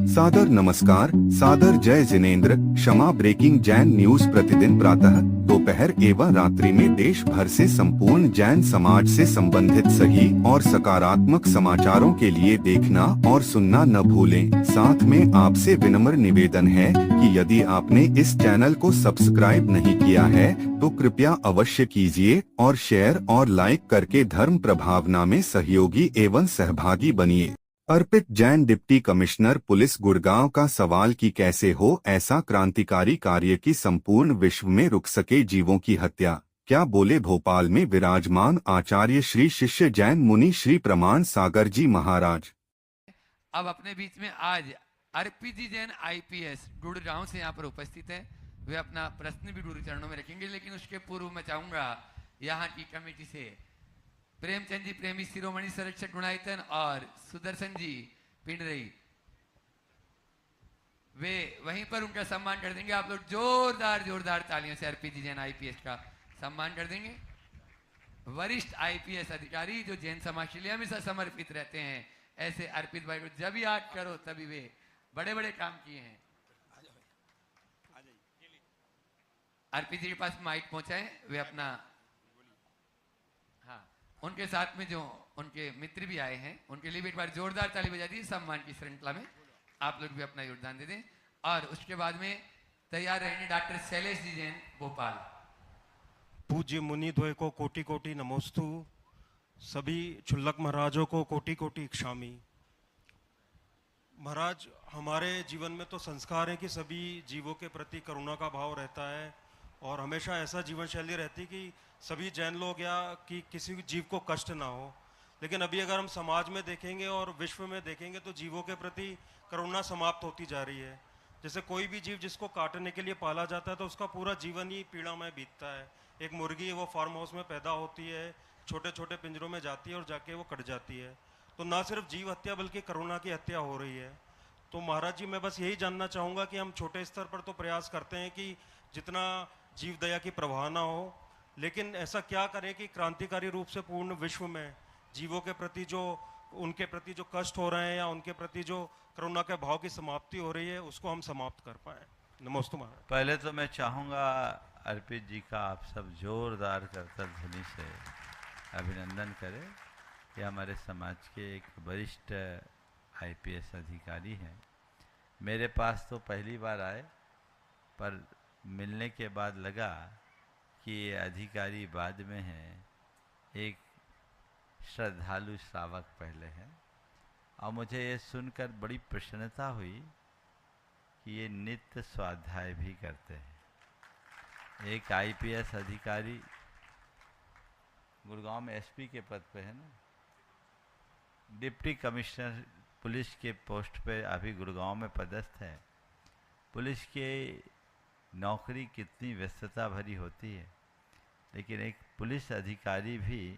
सादर नमस्कार, सादर जय जिनेंद्र। क्षमा ब्रेकिंग जैन न्यूज प्रतिदिन प्रातः दोपहर एवं रात्रि में देश भर से संपूर्ण जैन समाज से संबंधित सही और सकारात्मक समाचारों के लिए देखना और सुनना न भूलें। साथ में आपसे विनम्र निवेदन है कि यदि आपने इस चैनल को सब्सक्राइब नहीं किया है तो कृपया अवश्य कीजिए और शेयर और लाइक करके धर्म प्रभावना में सहयोगी एवं सहभागी बनिए। Arpit Jain deputy commissioner police Gurgaon का सवाल कि कैसे हो ऐसा क्रांतिकारी कार्य की संपूर्ण विश्व में रुक सके जीवों की हत्या, क्या बोले भोपाल में विराजमान आचार्य श्री शिष्य जैन मुनि श्री प्रमाण सागर जी महाराज। अब अपने बीच में आज अर्पित जी जैन आईपीएस गुड़गांव से यहाँ पर उपस्थित है। वे अपना प्रश्न भी गुरु चरणों में रखेंगे, लेकिन उसके पूर्व मैं चाहूंगा यहाँ की कमेटी से प्रेमचंद जी प्रेमी शिरोमणि संरक्षक गुणायतन और सुदर्शन जी पिंडरई, वे वहीं पर उनका सम्मान कर देंगे। आप लोग जोरदार तालियों से अर्पित जी जैन आईपीएस का सम्मान कर देंगे। वरिष्ठ आईपीएस अधिकारी जो जैन समाज के लिए हमेशा समर्पित रहते हैं, ऐसे अर्पित भाई को जब याद करो तभी वे बड़े बड़े काम किए हैं। अर्पित जी के पास माइक पहुंचाएं, वे अपना, हाँ, उनके साथ में जो उनके मित्र भी आए हैं उनके लिए भी एक बार जोरदार ताली बजा दी। सम्मान की श्रृंखला में आप लोग भी अपना योगदान दे दें। और उसके बाद में तैयार रहेंगे डॉक्टर शैलेश जी जैन भोपाल। पूज्य मुनि द्वय को कोटि कोटि नमोस्तु। सभी क्षुल्लक महाराजों को कोटि कोटि क्षामी। महाराज, हमारे जीवन में तो संस्कार है कि सभी जीवों के प्रति करुणा का भाव रहता है और हमेशा ऐसा जीवन शैली रहती कि सभी जैन लोग या कि किसी भी जीव को कष्ट ना हो। लेकिन अभी अगर हम समाज में देखेंगे और विश्व में देखेंगे तो जीवों के प्रति करुणा समाप्त होती जा रही है। जैसे कोई भी जीव जिसको काटने के लिए पाला जाता है तो उसका पूरा जीवन ही पीड़ामय बीतता है। एक मुर्गी है, वो फार्म हाउस में पैदा होती है, छोटे छोटे पिंजरों में जाती है और जाके वो कट जाती है। तो ना सिर्फ जीव हत्या बल्कि करुणा की हत्या हो रही है। तो महाराज जी, मैं बस यही जानना चाहूँगा कि हम छोटे स्तर पर तो प्रयास करते हैं कि जितना जीव दया की प्रवाह ना हो, लेकिन ऐसा क्या करें कि क्रांतिकारी रूप से पूर्ण विश्व में जीवों के प्रति जो उनके प्रति जो कष्ट हो रहे हैं या उनके प्रति जो करुणा के भाव की समाप्ति हो रही है उसको हम समाप्त कर पाए। नमस्ते महाराज। पहले तो मैं चाहूँगा अर्पित जी का आप सब जोरदार करतल ध्वनि से अभिनंदन करें। ये हमारे समाज के एक वरिष्ठ आईपीएस अधिकारी हैं। मेरे पास तो पहली बार आए, पर मिलने के बाद लगा कि ये अधिकारी बाद में हैं, एक श्रद्धालु श्रावक पहले हैं। और मुझे ये सुनकर बड़ी प्रसन्नता हुई कि ये नित्य स्वाध्याय भी करते हैं। एक आईपीएस अधिकारी गुड़गांव में एसपी के पद पे है ना, डिप्टी कमिश्नर पुलिस के पोस्ट पे अभी गुड़गांव में पदस्थ है। पुलिस के नौकरी कितनी व्यस्तता भरी होती है, लेकिन एक पुलिस अधिकारी भी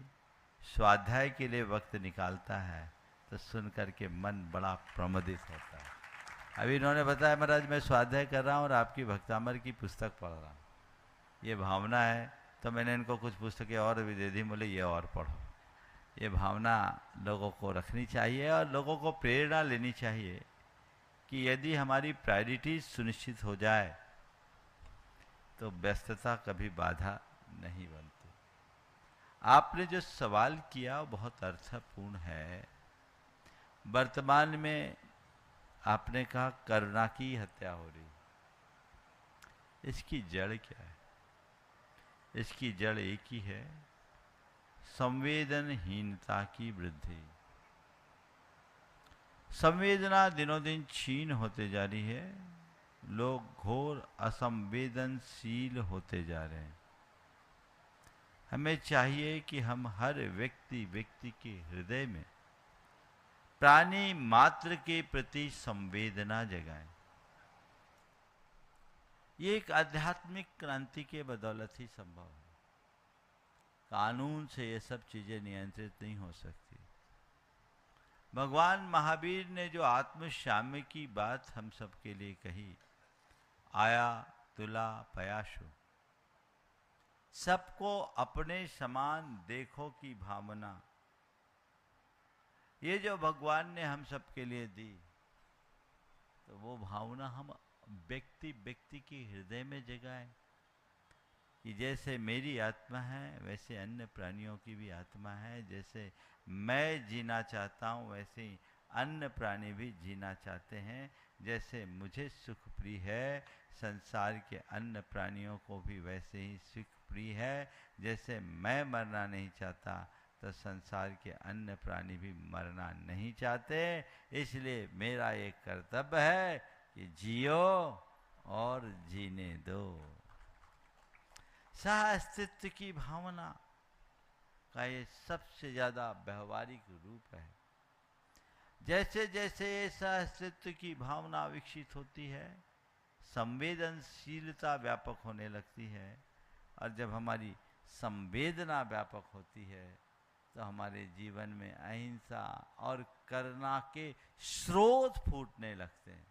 स्वाध्याय के लिए वक्त निकालता है तो सुन कर के मन बड़ा प्रमोदित होता है। अभी इन्होंने बताया महाराज मैं स्वाध्याय कर रहा हूँ और आपकी भक्तामर की पुस्तक पढ़ रहा हूँ। ये भावना है तो मैंने इनको कुछ पुस्तकें और भी दे दी, बोले ये और पढ़ो। ये भावना लोगों को रखनी चाहिए और लोगों को प्रेरणा लेनी चाहिए कि यदि हमारी प्रायोरिटीज सुनिश्चित हो जाए तो व्यस्तता कभी बाधा नहीं बनती। आपने जो सवाल किया वो बहुत अर्थपूर्ण है। वर्तमान में आपने कहा करुणा की हत्या हो रही, इसकी जड़ क्या है? इसकी जड़ एक ही है, संवेदनहीनता की वृद्धि। संवेदना दिनों दिन क्षीण होते जा रही है, लोग घोर असंवेदनशील होते जा रहे हैं। हमें चाहिए कि हम हर व्यक्ति के हृदय में प्राणी मात्र के प्रति संवेदना जगाएं। ये एक आध्यात्मिक क्रांति के बदौलत ही संभव है। कानून से ये सब चीजें नियंत्रित नहीं हो सकती। भगवान महावीर ने जो आत्मशाम्य की बात हम सबके लिए कही, आया तुला पयाशु, सबको अपने समान देखो की भावना, ये जो भगवान ने हम सबके लिए दी, वो भावना हम व्यक्ति व्यक्ति के हृदय में जगाएं कि जैसे मेरी आत्मा है वैसे अन्य प्राणियों की भी आत्मा है, जैसे मैं जीना चाहता हूँ वैसे ही अन्य प्राणी भी जीना चाहते हैं, जैसे मुझे सुख प्रिय है संसार के अन्य प्राणियों को भी वैसे ही सुख प्रिय है, जैसे मैं मरना नहीं चाहता तो संसार के अन्य प्राणी भी मरना नहीं चाहते। इसलिए मेरा एक कर्तव्य है कि जियो और जीने दो। सह अस्तित्व की भावना का ये सबसे ज़्यादा व्यवहारिक रूप है। जैसे जैसे ये सह अस्तित्व की भावना विकसित होती है, संवेदनशीलता व्यापक होने लगती है, और जब हमारी संवेदना व्यापक होती है तो हमारे जीवन में अहिंसा और करुणा के स्रोत फूटने लगते हैं।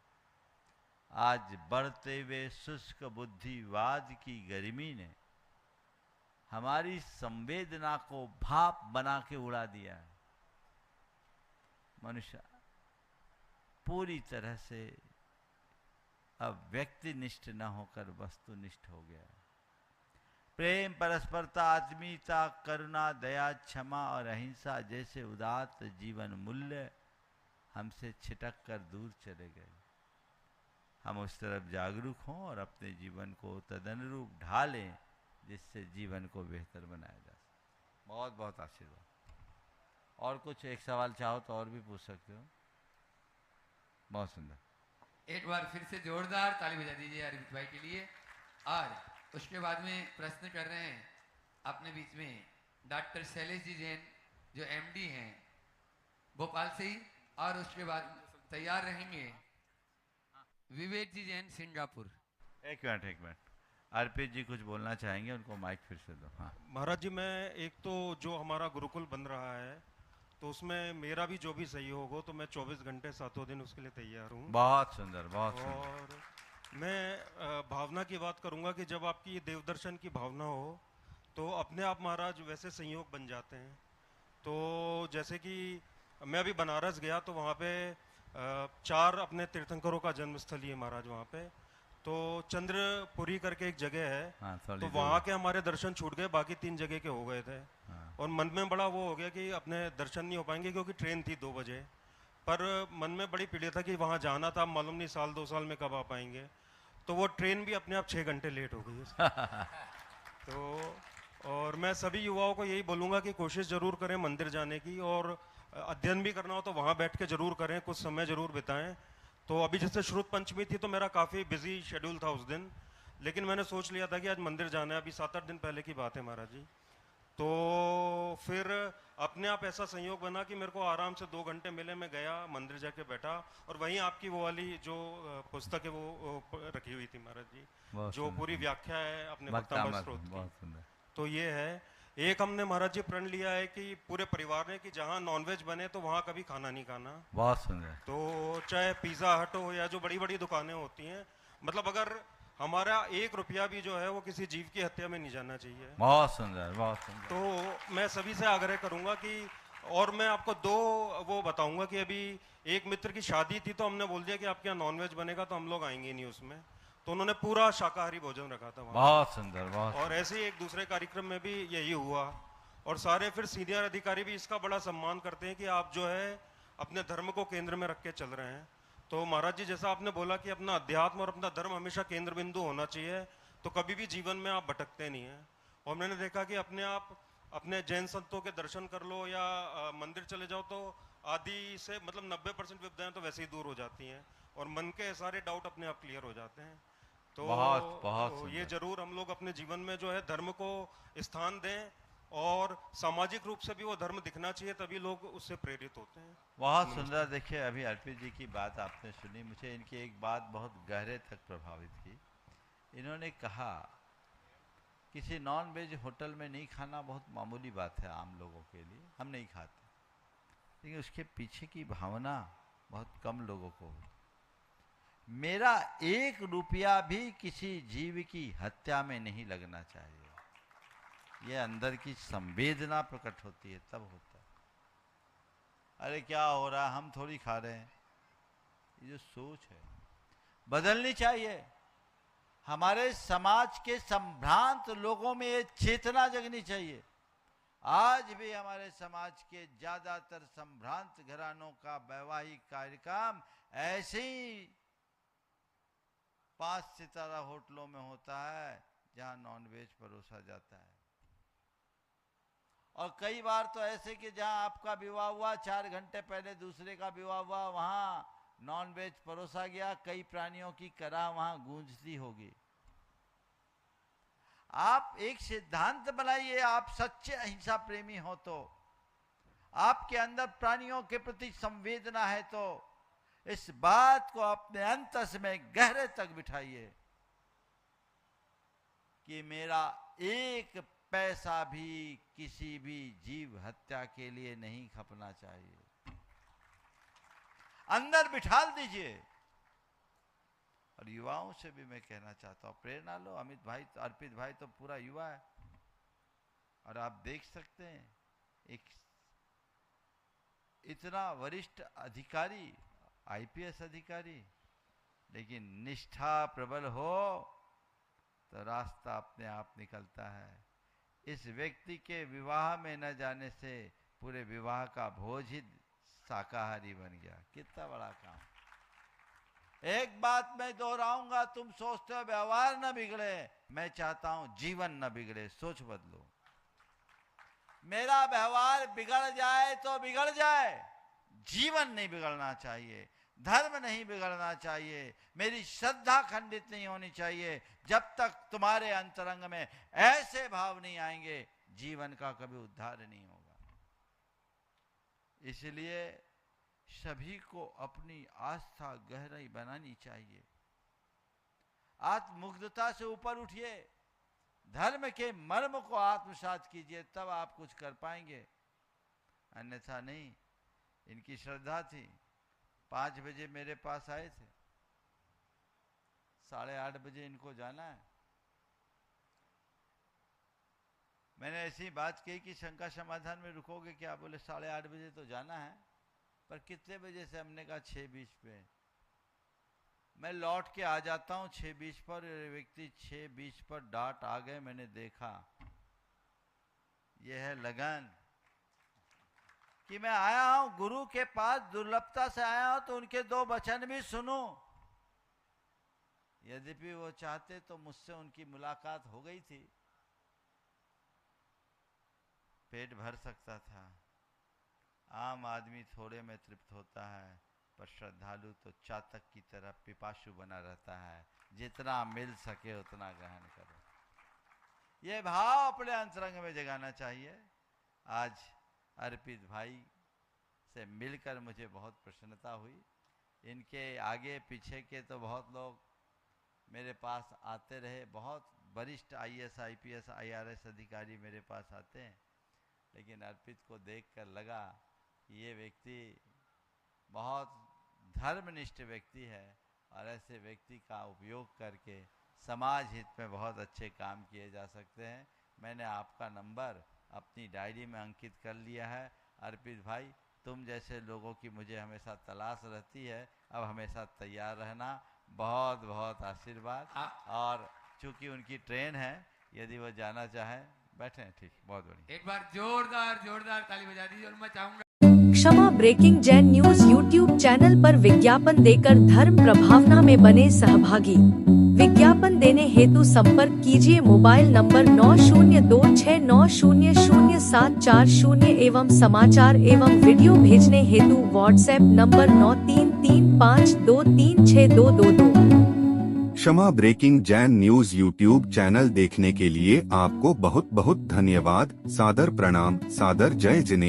आज बढ़ते हुए शुष्क बुद्धिवाद की गर्मी ने हमारी संवेदना को भाप बना के उड़ा दिया है। मनुष्य पूरी तरह से अब व्यक्तिनिष्ठ न होकर वस्तुनिष्ठ हो गया है। प्रेम, परस्परता, आत्मीयता, करुणा, दया, क्षमा और अहिंसा जैसे उदात्त जीवन मूल्य हमसे छिटक कर दूर चले गए। हम उस तरफ जागरूक हों और अपने जीवन को तदनुरूप ढालें जिससे जीवन को बेहतर बनाया जा सके। बहुत बहुत आशीर्वाद। और कुछ एक सवाल चाहो तो और भी पूछ सकते हो। बहुत सुंदर। एक बार फिर से जोरदार ताली बजा दीजिए अरविंद भाई के लिए। और उसके बाद में प्रश्न कर रहे हैं अपने बीच में डॉक्टर शैलेश जी जैन जो एमडी हैं भोपाल से ही, और उसके बाद तैयार रहेंगे विवेक जी जैन सिंगापुर। एक मिनट अर्पित जी कुछ बोलना चाहेंगे, उनको माइक फिर से दो। हाँ महाराज जी, मैं एक तो जो हमारा गुरुकुल बन रहा है तो उसमें मेरा भी जो भी सहयोग हो तो मैं 24 घंटे सातों दिन उसके लिए तैयार हूँ। बहुत सुंदर, बहुत सुंदर। और मैं भावना की बात करूँगा कि जब आपकी ये देवदर्शन की भावना हो तो अपने आप महाराज वैसे संयोग बन जाते हैं। तो जैसे कि मैं अभी बनारस गया तो वहाँ पे 4 अपने तीर्थंकरों का जन्मस्थल ही है महाराज वहाँ पे। तो चंद्रपुरी करके एक जगह है। हाँ, तो वहाँ के हमारे दर्शन छूट गए, बाकी 3 जगह के हो गए थे। हाँ। और मन में बड़ा वो हो गया कि अपने दर्शन नहीं हो पाएंगे क्योंकि ट्रेन थी 2 बजे। पर मन में बड़ी पीड़ा था कि वहाँ जाना था, मालूम नहीं साल 2 साल में कब आ पाएंगे। तो वो ट्रेन भी अपने आप 6 घंटे लेट हो गई तो और मैं सभी युवाओं को यही बोलूँगा कि कोशिश ज़रूर करें मंदिर जाने की, और अध्ययन भी करना हो तो वहाँ बैठ के ज़रूर करें, कुछ समय ज़रूर बिताएं। तो अभी जैसे श्रुत पंचमी थी तो मेरा काफ़ी बिजी शेड्यूल था उस दिन, लेकिन मैंने सोच लिया था कि आज मंदिर जाना है। अभी 7-8 दिन पहले की बात है महाराज जी। तो फिर अपने आप ऐसा संयोग बना कि मेरे को आराम से 2 घंटे मिले, मैं गया मंदिर जाके बैठा और वहीं आपकी वो वाली जो पुस्तक है वो रखी हुई थी महाराज जी, जो पूरी व्याख्या है अपने भक्तामृत स्रोत की। तो ये है, एक हमने महाराज जी प्रण लिया है कि पूरे परिवार ने कि जहाँ नॉनवेज बने तो वहाँ कभी खाना नहीं खाना। बहुत सुंदर। तो चाहे पिज़्ज़ा हट हो या जो बड़ी बड़ी दुकानें होती हैं, मतलब अगर हमारा 1 रुपया भी जो है वो किसी जीव की हत्या में नहीं जाना चाहिए। बहुत सुंदर, बहुत सुंदर। तो मैं सभी से आग्रह करूंगा कि, और मैं आपको 2 वो बताऊंगा कि अभी एक मित्र की शादी थी तो हमने बोल दिया कि आपके यहाँ नॉनवेज बनेगा तो हम लोग आएंगे नहीं उसमें, तो उन्होंने पूरा शाकाहारी भोजन रखा था वहाँ। बहुत सुंदर, बहुत। और ऐसे ही एक दूसरे कार्यक्रम में भी यही हुआ, और सारे फिर सीनियर अधिकारी भी इसका बड़ा सम्मान करते हैं कि आप जो है अपने धर्म को केंद्र में रख के चल रहे हैं। तो महाराज जी जैसा आपने बोला कि अपना अध्यात्म और अपना धर्म हमेशा केंद्र बिंदु होना चाहिए, तो कभी भी जीवन में आप भटकते नहीं हैं। और मैंने देखा कि अपने आप अपने जैन संतों के दर्शन कर लो या मंदिर चले जाओ तो आदि से मतलब 90% विपदाएं तो वैसे ही दूर हो जाती हैं और मन के सारे डाउट अपने आप क्लियर हो जाते हैं। तो बहुत ये जरूर हम लोग अपने जीवन में जो है धर्म को स्थान दें, और सामाजिक रूप से भी वो धर्म दिखना चाहिए, तभी लोग उससे प्रेरित होते हैं। बहुत सुंदर। देखिए अभी अर्पित जी की बात आपने सुनी, मुझे इनकी एक बात बहुत गहरे तक प्रभावित की। इन्होंने कहा किसी नॉन वेज होटल में नहीं खाना बहुत मामूली बात है आम लोगों के लिए, हम नहीं खाते, लेकिन उसके पीछे की भावना बहुत कम लोगों को होती। मेरा 1 रुपया भी किसी जीव की हत्या में नहीं लगना चाहिए, ये अंदर की संवेदना प्रकट होती है तब होता है। अरे क्या हो रहा है, हम थोड़ी खा रहे हैं, ये जो सोच है बदलनी चाहिए। हमारे समाज के संभ्रांत लोगों में ये चेतना जगनी चाहिए। आज भी हमारे समाज के ज्यादातर संभ्रांत घरानों का वैवाहिक कार्यक्रम ऐसे ही 5 सितारा होटलों में होता है जहां नॉनवेज परोसा जाता है। और कई बार तो ऐसे कि जहां आपका विवाह हुआ 4 घंटे पहले दूसरे का विवाह हुआ, वहां नॉनवेज परोसा गया, कई प्राणियों की कराह वहां गूंजती होगी। आप एक सिद्धांत बनाइए, आप सच्चे अहिंसा प्रेमी हो तो, आपके अंदर प्राणियों के प्रति संवेदना है तो इस बात को अपने अंतस में गहरे तक बिठाइए कि मेरा एक पैसा भी किसी भी जीव हत्या के लिए नहीं खपना चाहिए। अंदर बिठाल दीजिए। और युवाओं से भी मैं कहना चाहता हूं, प्रेरणा लो। अमित भाई, अर्पित भाई तो पूरा युवा है और आप देख सकते हैं एक इतना वरिष्ठ अधिकारी, आईपीएस अधिकारी, लेकिन निष्ठा प्रबल हो तो रास्ता अपने आप निकलता है। इस व्यक्ति के विवाह में न जाने से पूरे विवाह का भोज ही शाकाहारी बन गया। कितना बड़ा काम। एक बात मैं दोहराऊंगा, तुम सोचते हो व्यवहार न बिगड़े, मैं चाहता हूं जीवन न बिगड़े। सोच बदलो। मेरा व्यवहार बिगड़ जाए तो बिगड़ जाए, जीवन नहीं बिगड़ना चाहिए, धर्म नहीं बिगड़ना चाहिए, मेरी श्रद्धा खंडित नहीं होनी चाहिए। जब तक तुम्हारे अंतरंग में ऐसे भाव नहीं आएंगे, जीवन का कभी उद्धार नहीं होगा। इसलिए सभी को अपनी आस्था गहराई बनानी चाहिए। आत्ममुग्धता से ऊपर उठिए, धर्म के मर्म को आत्मसात कीजिए, तब आप कुछ कर पाएंगे, अन्यथा नहीं। इनकी श्रद्धा थी। 5 बजे मेरे पास आए थे, 8:30 बजे इनको जाना है। मैंने ऐसी बात कही कि शंका समाधान में रुकोगे क्या? बोले 8:30 बजे तो जाना है, पर कितने बजे से? हमने कहा 6:20 पे। मैं लौट के आ जाता हूँ 6:20 पर। व्यक्ति 6:20 पर डाट आ गए। मैंने देखा यह है लगन कि मैं आया हूं गुरु के पास, दुर्लभता से आया हूं तो उनके 2 वचन भी सुनूं। यद्यपि वो चाहते तो मुझसे उनकी मुलाकात हो गई थी, पेट भर सकता था। आम आदमी थोड़े में तृप्त होता है, पर श्रद्धालु तो चातक की तरह पिपासु बना रहता है। जितना मिल सके उतना ग्रहण करो। ये भाव अपने अंतरंग में जगाना चाहिए। आज अर्पित भाई से मिलकर मुझे बहुत प्रसन्नता हुई। इनके आगे पीछे के तो बहुत लोग मेरे पास आते रहे, बहुत वरिष्ठ आईएएस, आईपीएस, आईआरएस अधिकारी मेरे पास आते हैं, लेकिन अर्पित को देखकर लगा कि ये व्यक्ति बहुत धर्मनिष्ठ व्यक्ति है और ऐसे व्यक्ति का उपयोग करके समाज हित में बहुत अच्छे काम किए जा सकते हैं। मैंने आपका नंबर अपनी डायरी में अंकित कर लिया है। अर्पित भाई, तुम जैसे लोगों की मुझे हमेशा तलाश रहती है, अब हमेशा तैयार रहना। बहुत बहुत आशीर्वाद। और चूंकि उनकी ट्रेन है, यदि वो जाना चाहें बैठे। ठीक, बहुत बढ़िया। एक बार जोरदार ताली बजा दीजिए। और मैं चाहूंगा Kshama breaking Jain news YouTube channel पर विज्ञापन देकर धर्म प्रभावना में बने सहभागी। विज्ञापन देने हेतु संपर्क कीजिए मोबाइल नंबर 9026900740 एवं समाचार एवं वीडियो भेजने हेतु WhatsApp number 9335236222। Kshama breaking Jain news YouTube channel देखने के लिए आपको बहुत बहुत धन्यवाद। सादर प्रणाम, सादर जय जिनेंद्र।